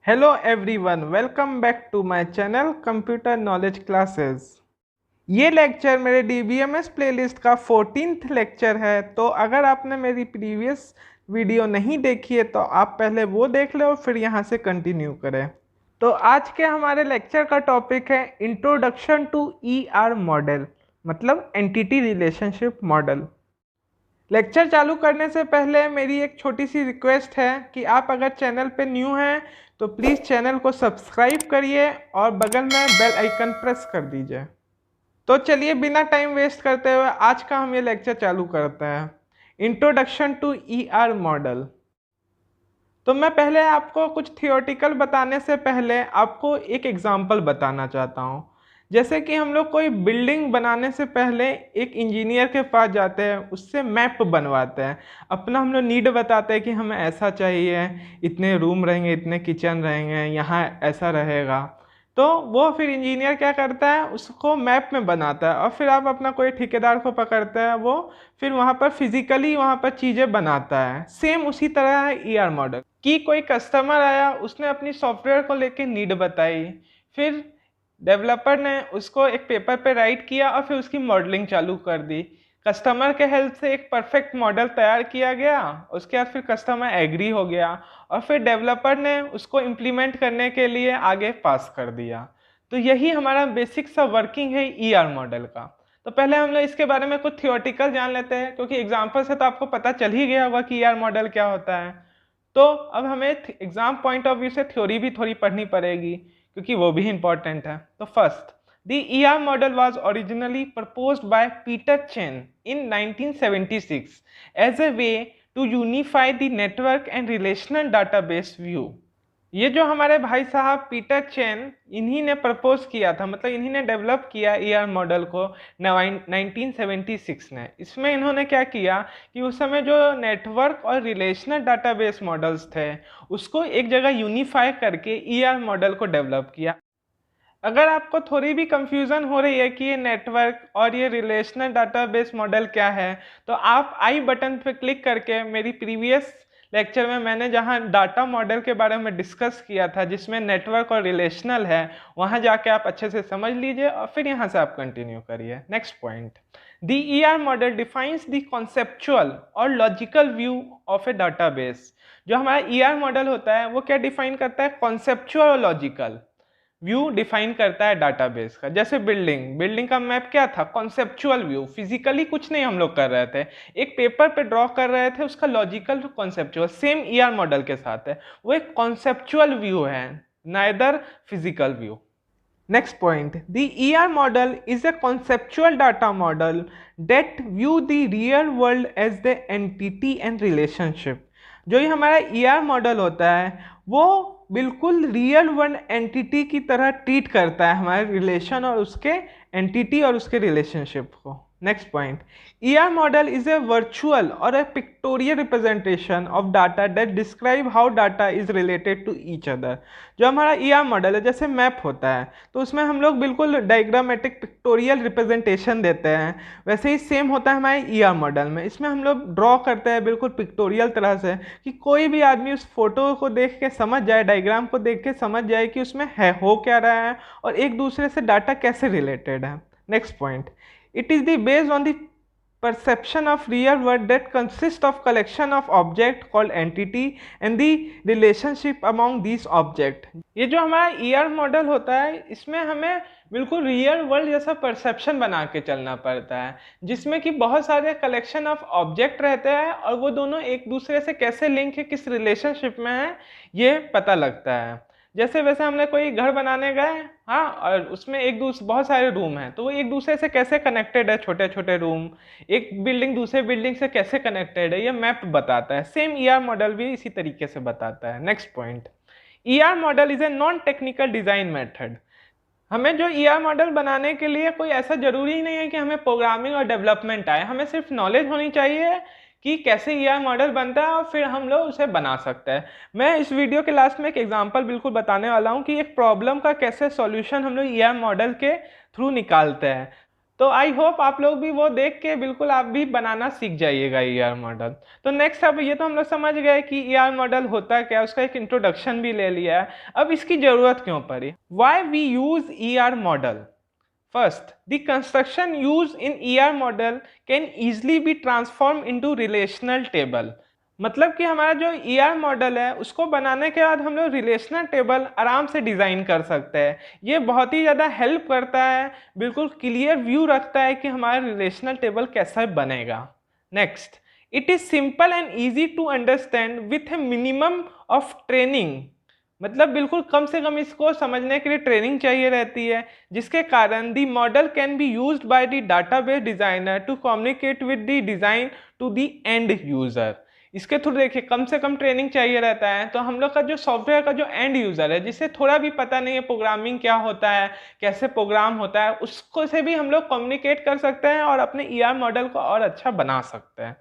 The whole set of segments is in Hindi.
Hello everyone, welcome back to my channel computer knowledge classes. ये लेक्चर मेरे DBMS प्लेलिस्ट का 14th लेक्चर है। तो अगर आपने मेरी प्रीवियस वीडियो नहीं देखी है तो आप पहले वो देख लो, फिर यहाँ से कंटिन्यू करें। तो आज के हमारे लेक्चर का टॉपिक है इंट्रोडक्शन टू ER मॉडल, मतलब एंटिटी रिलेशनशिप मॉडल। लेक्चर चालू करने से पहले मेरी एक छोटी सी रिक्वेस्ट है कि आप अगर चैनल पे न्यू हैं तो प्लीज़ चैनल को सब्सक्राइब करिए और बगल में बेल आइकन प्रेस कर दीजिए। तो चलिए बिना टाइम वेस्ट करते हुए आज का हम ये लेक्चर चालू करते हैं, इंट्रोडक्शन टू ER मॉडल। तो मैं पहले आपको कुछ थियोरटिकल बताने से पहले आपको एक एग्जांपल बताना चाहता हूँ। जैसे कि हम लोग कोई बिल्डिंग बनाने से पहले एक इंजीनियर के पास जाते हैं, उससे मैप बनवाते हैं, अपना हम लोग नीड बताते हैं कि हमें ऐसा चाहिए, इतने रूम रहेंगे, इतने किचन रहेंगे, यहाँ ऐसा रहेगा। तो वो फिर इंजीनियर क्या करता है, उसको मैप में बनाता है और फिर आप अपना कोई ठेकेदार को पकड़ते हैं, वो फिर वहाँ पर फिजिकली वहाँ पर चीज़ें बनाता है। सेम उसी तरह है ER मॉडल कि कोई कस्टमर आया, उसने अपनी सॉफ्टवेयर को लेके नीड बताई, फिर डेवलपर ने उसको एक पेपर पे राइट किया और फिर उसकी मॉडलिंग चालू कर दी। कस्टमर के हेल्प से एक परफेक्ट मॉडल तैयार किया गया, उसके बाद फिर कस्टमर एग्री हो गया और फिर डेवलपर ने उसको इम्प्लीमेंट करने के लिए आगे पास कर दिया। तो यही हमारा बेसिक सा वर्किंग है ER मॉडल का। तो पहले हम लोग इसके बारे में कुछ थियोरटिकल जान लेते हैं, क्योंकि एग्जाम्पल से तो आपको पता चल ही गया होगा कि ER मॉडल क्या होता है। तो अब हमें एग्जाम पॉइंट ऑफ व्यू से थ्योरी भी थोड़ी पढ़नी पड़ेगी, क्योंकि वो भी इंपॉर्टेंट है। तो first, the ER model was originally proposed by Peter Chen in 1976 as a way to unify the network and relational database view. ये जो हमारे भाई साहब पीटर चेन, इन्हीं ने प्रपोज किया था, मतलब इन्हीं ने डेवलप किया ER मॉडल को 1976 में। इसमें इन्होंने क्या किया कि उस समय जो नेटवर्क और रिलेशनल डाटाबेस मॉडल्स थे उसको एक जगह यूनिफाई करके ER मॉडल को डेवलप किया। अगर आपको थोड़ी भी कंफ्यूजन हो रही है कि ये नेटवर्क और ये रिलेशनल डाटाबेस मॉडल क्या है, तो आप आई बटन पे क्लिक करके मेरी प्रीवियस लेक्चर में मैंने जहां डाटा मॉडल के बारे में डिस्कस किया था, जिसमें नेटवर्क और रिलेशनल है, वहां जाके आप अच्छे से समझ लीजिए और फिर यहां से आप कंटिन्यू करिए। Next point, the ER model defines the conceptual और logical view of a database. जो हमारा ER मॉडल होता है वो क्या डिफाइन करता है, कॉन्सेप्चुअल और लॉजिकल व्यू डिफाइन करता है डाटाबेस का। जैसे बिल्डिंग का मैप क्या था, कॉन्सेप्चुअल व्यू, फिजिकली कुछ नहीं हम लोग कर रहे थे, एक पेपर पे ड्रॉ कर रहे थे, उसका logical conceptual same ER model के साथ है, वो एक कॉन्सेप्चुअल व्यू है, neither physical view. Next point, the ER model is a conceptual data model that view the real world as the entity and relationship. जो ये हमारा ER मॉडल होता है वो बिल्कुल रियल वर्ल्ड एंटिटी की तरह ट्रीट करता है हमारे रिलेशन और उसके एंटिटी और उसके रिलेशनशिप को। Next point, ER model is a virtual और a pictorial representation of data that describe how data is related to each other. जो हमारा ER मॉडल है, जैसे मैप होता है तो उसमें हम लोग बिल्कुल डायग्रामेटिक पिक्टोरियल रिप्रेजेंटेशन देते हैं, वैसे ही सेम होता है हमारे ER मॉडल में। इसमें हम लोग ड्रॉ करते हैं बिल्कुल पिक्टोरियल तरह से कि कोई भी आदमी उस फोटो को देख के समझ जाए, डायग्राम को देख के समझ जाए कि उसमें है हो क्या रहा है और एक दूसरे से डाटा कैसे रिलेटेड है। Next point, it is the based on the perception of real world that consists of collection of object called entity and the relationship among these object। ये जो हमारा ER मॉडल होता है इसमें हमें बिल्कुल रियल वर्ल्ड जैसा परसेप्शन बना के चलना पड़ता है, जिसमें कि बहुत सारे कलेक्शन ऑफ ऑब्जेक्ट रहते हैं और वो दोनों एक दूसरे से कैसे लिंक है, किस रिलेशनशिप में है, ये पता लगता है। जैसे वैसे हमने कोई घर बनाने गए, हाँ, और उसमें बहुत सारे रूम हैं, तो वो एक दूसरे से कैसे कनेक्टेड है, छोटे छोटे रूम, एक बिल्डिंग दूसरे बिल्डिंग से कैसे कनेक्टेड है, ये मैप बताता है। सेम ER मॉडल भी इसी तरीके से बताता है। Next point, ER model is a non technical design method. हमें जो ER मॉडल बनाने के लिए कोई ऐसा जरूरी नहीं है कि हमें प्रोग्रामिंग और डेवलपमेंट आए, हमें सिर्फ नॉलेज होनी चाहिए कि कैसे ER मॉडल बनता है और फिर हम लोग उसे बना सकते हैं। मैं इस वीडियो के लास्ट में एक एग्जांपल बिल्कुल बताने वाला हूं कि एक प्रॉब्लम का कैसे सॉल्यूशन हम लोग ER मॉडल के थ्रू निकालते हैं। तो आई होप आप लोग भी वो देख के बिल्कुल आप भी बनाना सीख जाइएगा ईआर मॉडल। तो नेक्स्ट, अब ये तो हम लोग समझ गए कि ईआर मॉडल होता क्या है, उसका एक इंट्रोडक्शन भी ले लिया है। अब इसकी जरूरत क्यों पड़ी, why we use ER model. First, the construction used in ER model can easily be transformed into relational table। मतलब कि हमारा जो ER मॉडल है उसको बनाने के बाद हम लोग रिलेशनल टेबल आराम से डिज़ाइन कर सकते हैं। ये बहुत ही ज़्यादा हेल्प करता है, बिल्कुल क्लियर व्यू रखता है कि हमारा रिलेशनल टेबल कैसा बनेगा। Next, it is simple and easy to understand with a minimum of training. मतलब बिल्कुल कम से कम इसको समझने के लिए ट्रेनिंग चाहिए रहती है, जिसके कारण the model can be used by the database designer to communicate with the design to the end user. इसके थ्रू देखिए कम से कम ट्रेनिंग चाहिए रहता है, तो हम लोग का जो सॉफ्टवेयर का जो एंड यूजर है, जिसे थोड़ा भी पता नहीं है प्रोग्रामिंग क्या होता है, कैसे प्रोग्राम होता है, उसको से भी हम लोग कम्युनिकेट कर सकते हैं और अपने ईआर मॉडल को और अच्छा बना सकते हैं।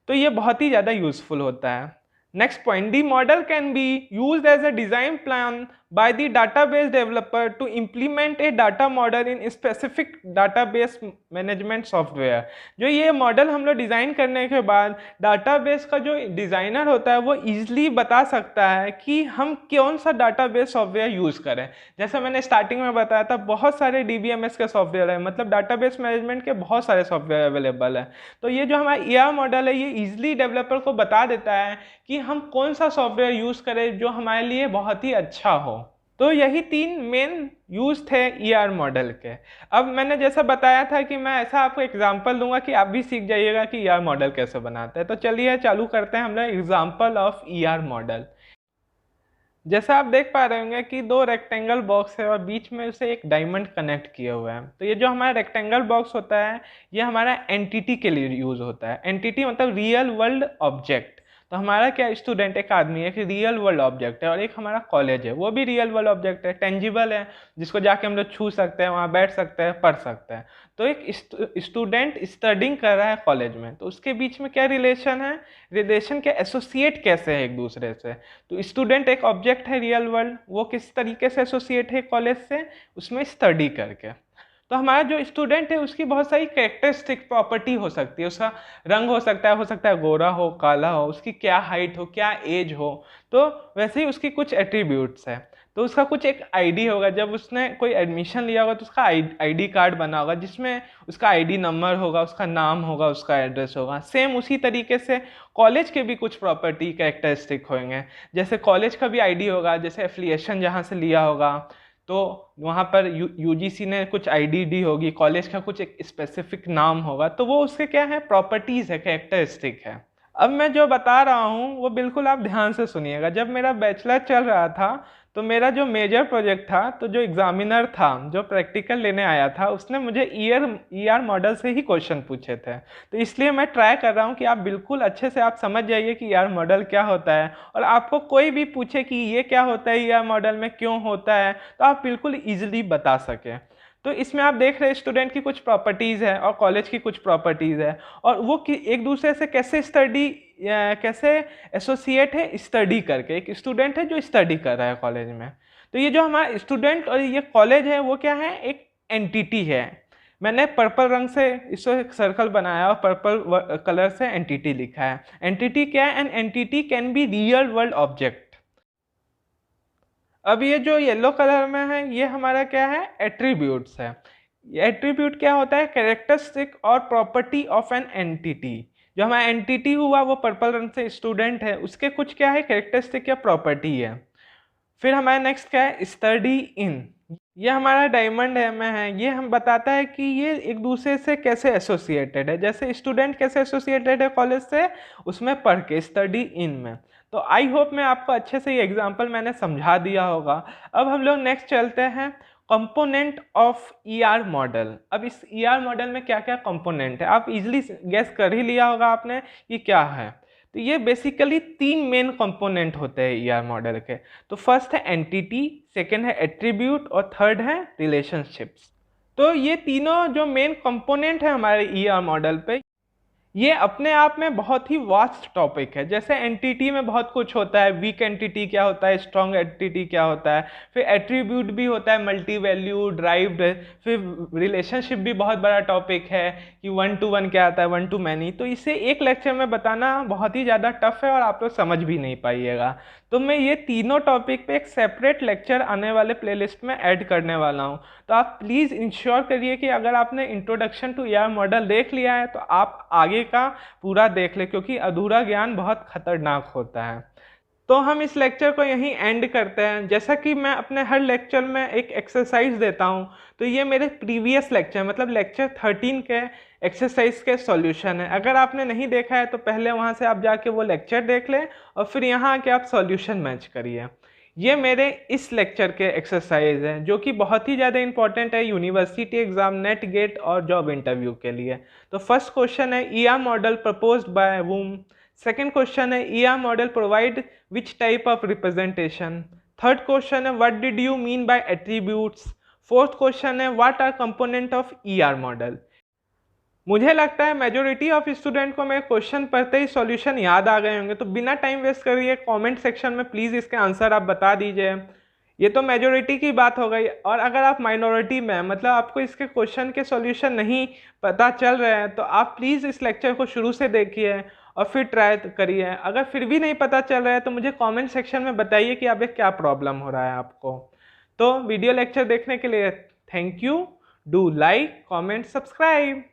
तो ये बहुत ही ज़्यादा यूजफुल होता है। Next point, the model can be used as a design plan by the database developer to implement a data model in specific database management software। जो ये मॉडल हम लोग डिज़ाइन करने के बाद डाटाबेस का जो डिज़ाइनर होता है वो ईजिली बता सकता है कि हम कौन सा डाटाबेस सॉफ्टवेयर यूज़ करें। जैसे मैंने स्टार्टिंग में बताया था, बहुत सारे DBMS के सॉफ्टवेयर है, मतलब डाटाबेस मैनेजमेंट के बहुत सारे सॉफ्टवेयर अवेलेबल है। तो ये जो हमारा ER मॉडल है ये ईजिली डेवलपर को बता देता है कि हम कौन सा सॉफ्टवेयर यूज़ करें जो हमारे लिए बहुत ही अच्छा हो। तो यही 3 मेन यूज थे ईआर मॉडल के। अब मैंने जैसा बताया था कि मैं ऐसा आपको एग्जांपल दूंगा कि आप भी सीख जाइएगा कि ईआर मॉडल कैसे बनाते हैं। तो चलिए चालू करते हैं हम लोग एग्जांपल ऑफ ईआर मॉडल। जैसा आप देख पा रहे होंगे कि 2 रेक्टेंगल बॉक्स है और बीच में से एक डायमंड कनेक्ट किया हुआ है। तो ये जो हमारा रेक्टेंगल बॉक्स होता है ये हमारा एंटिटी के लिए यूज होता है। एंटिटी मतलब रियल वर्ल्ड ऑब्जेक्ट। तो हमारा क्या स्टूडेंट एक आदमी है कि रियल वर्ल्ड ऑब्जेक्ट है, और एक हमारा कॉलेज है वो भी रियल वर्ल्ड ऑब्जेक्ट है, टेंजिबल है, जिसको जाके हम लोग छू सकते हैं, वहाँ बैठ सकते हैं, पढ़ सकते हैं। तो एक स्टूडेंट स्टडिंग कर रहा है कॉलेज में, तो उसके बीच में क्या रिलेशन है, रिलेशन के एसोसिएट कैसे है एक दूसरे से। तो स्टूडेंट एक ऑब्जेक्ट है रियल वर्ल्ड, वो किस तरीके से एसोसिएट है कॉलेज से, उसमें स्टडी करके। तो हमारा जो स्टूडेंट है उसकी बहुत सारी कैरेक्टरिस्टिक प्रॉपर्टी हो सकती है, उसका रंग हो सकता है गोरा हो, काला हो, उसकी क्या हाइट हो, क्या एज हो। तो वैसे ही उसकी कुछ एट्रीब्यूट्स है। तो उसका कुछ एक आईडी होगा, जब उसने कोई एडमिशन लिया होगा तो उसका आईडी कार्ड बना होगा जिसमें उसका आईडी नंबर होगा, उसका नाम होगा, उसका एड्रेस होगा। सेम उसी तरीके से कॉलेज के भी कुछ प्रॉपर्टी कैरेक्टरिस्टिक होंगे, जैसे कॉलेज का भी आईडी होगा, जैसे एफिलिएशन जहाँ से लिया होगा तो वहाँ पर यूजीसी ने कुछ आईडी दी होगी, कॉलेज का कुछ एक स्पेसिफिक नाम होगा, तो वो उसके क्या है, प्रॉपर्टीज़ है, कैरेक्टरिस्टिक है। अब मैं जो बता रहा हूँ वो बिल्कुल आप ध्यान से सुनिएगा। जब मेरा बैचलर चल रहा था तो मेरा जो मेजर प्रोजेक्ट था, तो जो एग्जामिनर था जो प्रैक्टिकल लेने आया था उसने मुझे ईआर मॉडल से ही क्वेश्चन पूछे थे। तो इसलिए मैं ट्राई कर रहा हूँ कि आप बिल्कुल अच्छे से आप समझ जाइए कि ईआर मॉडल क्या होता है, और आपको कोई भी पूछे कि ये क्या होता है, ईआर मॉडल में क्यों होता है, तो आप बिल्कुल ईजिली बता सकें। तो इसमें आप देख रहे हैं स्टूडेंट की कुछ प्रॉपर्टीज़ है और कॉलेज की कुछ प्रॉपर्टीज़ है, और वो एक दूसरे से कैसे एसोसिएट है स्टडी करके। एक स्टूडेंट है जो स्टडी कर रहा है कॉलेज में, तो ये जो हमारा स्टूडेंट और ये कॉलेज है वो क्या है, एक एंटिटी है। मैंने पर्पल रंग से इसको एक सर्कल बनाया और पर्पल कलर से एंटिटी लिखा है। एंटिटी क्या है, an entity can be real world object. अब ये जो येलो कलर में है ये हमारा क्या है, एट्रीब्यूट्स है। एट्रीब्यूट क्या होता है, कैरेक्टरिस्टिक और प्रॉपर्टी ऑफ एन एंटिटी। जो हमारा एंटिटी हुआ वो पर्पल रंग से स्टूडेंट है, उसके कुछ क्या है, कैरेक्टरिस्टिक या प्रॉपर्टी है। फिर हमारा नेक्स्ट क्या है, स्टडी इन। ये हमारा डायमंड है में है, ये हम बताता है कि ये एक दूसरे से कैसे एसोसिएटेड है। जैसे स्टूडेंट कैसे एसोसिएटेड है कॉलेज से, उसमें पढ़ के, स्टडी इन में। तो आई होप मैं आपको अच्छे से ये एग्जांपल मैंने समझा दिया होगा। अब हम लोग नेक्स्ट चलते हैं कंपोनेंट ऑफ ईआर मॉडल। अब इस ईआर मॉडल में क्या क्या कंपोनेंट है, आप इजीली गेस कर ही लिया होगा आपने कि क्या है। तो ये बेसिकली 3 मेन कंपोनेंट होते हैं ईआर मॉडल के। तो फर्स्ट है एंटिटी, सेकंड है एट्रीब्यूट, और थर्ड है रिलेशनशिप्स। तो ये तीनों जो मेन कंपोनेंट है हमारे ईआर मॉडल पे, ये अपने आप में बहुत ही वास्ट टॉपिक है। जैसे एंटिटी में बहुत कुछ होता है, वीक एंटिटी क्या होता है, स्ट्रॉन्ग एंटिटी क्या होता है, फिर एट्रीब्यूट भी होता है, मल्टी वैल्यू, ड्राइव्ड, फिर रिलेशनशिप भी बहुत बड़ा टॉपिक है कि 1 to 1 क्या आता है, 1 to many। तो इसे एक लेक्चर में बताना बहुत ही ज़्यादा टफ है और आप लोग समझ भी नहीं पाइएगा। तो मैं ये तीनों टॉपिक पे एक सेपरेट लेक्चर आने वाले प्लेलिस्ट में ऐड करने वाला हूँ। तो आप प्लीज़ इंश्योर करिए कि अगर आपने इंट्रोडक्शन टू एआई मॉडल देख लिया है तो आप आगे का पूरा देख ले, क्योंकि अधूरा ज्ञान बहुत खतरनाक होता है। तो हम इस लेक्चर को यहीं एंड करते हैं। जैसा कि मैं अपने हर लेक्चर में एक एक्सरसाइज देता हूँ, तो ये मेरे प्रीवियस लेक्चर मतलब लेक्चर 13 के एक्सरसाइज के सॉल्यूशन है। अगर आपने नहीं देखा है तो पहले वहाँ से आप जाके वो लेक्चर देख लें और फिर यहाँ आके आप सॉल्यूशन मैच करिए। ये मेरे इस लेक्चर के एक्सरसाइज हैं जो कि बहुत ही ज़्यादा इंपॉर्टेंट है यूनिवर्सिटी एग्जाम, नेट, गेट और जॉब इंटरव्यू के लिए। तो फर्स्ट क्वेश्चन है ईआर मॉडल प्रपोज्ड बाय वूम। सेकंड क्वेश्चन है ER model provide which type of representation. Third question है what did you mean by attributes. Fourth question है what are component of ER model. मुझे लगता है मेजोरिटी ऑफ स्टूडेंट को मेरे क्वेश्चन पढ़ते ही सॉल्यूशन याद आ गए होंगे। तो बिना टाइम वेस्ट करिए कमेंट सेक्शन में प्लीज़ इसके आंसर आप बता दीजिए। ये तो मेजोरिटी की बात हो गई, और अगर आप माइनॉरिटी में मतलब आपको इसके क्वेश्चन के सॉल्यूशन नहीं पता चल रहे हैं तो आप प्लीज़ इस लेक्चर को शुरू से देखिए और फिर ट्राई करिए। अगर फिर भी नहीं पता चल रहा है तो मुझे कॉमेंट सेक्शन में बताइए कि अभी क्या प्रॉब्लम हो रहा है आपको। तो वीडियो लेक्चर देखने के लिए thank you. Do like, comment, subscribe.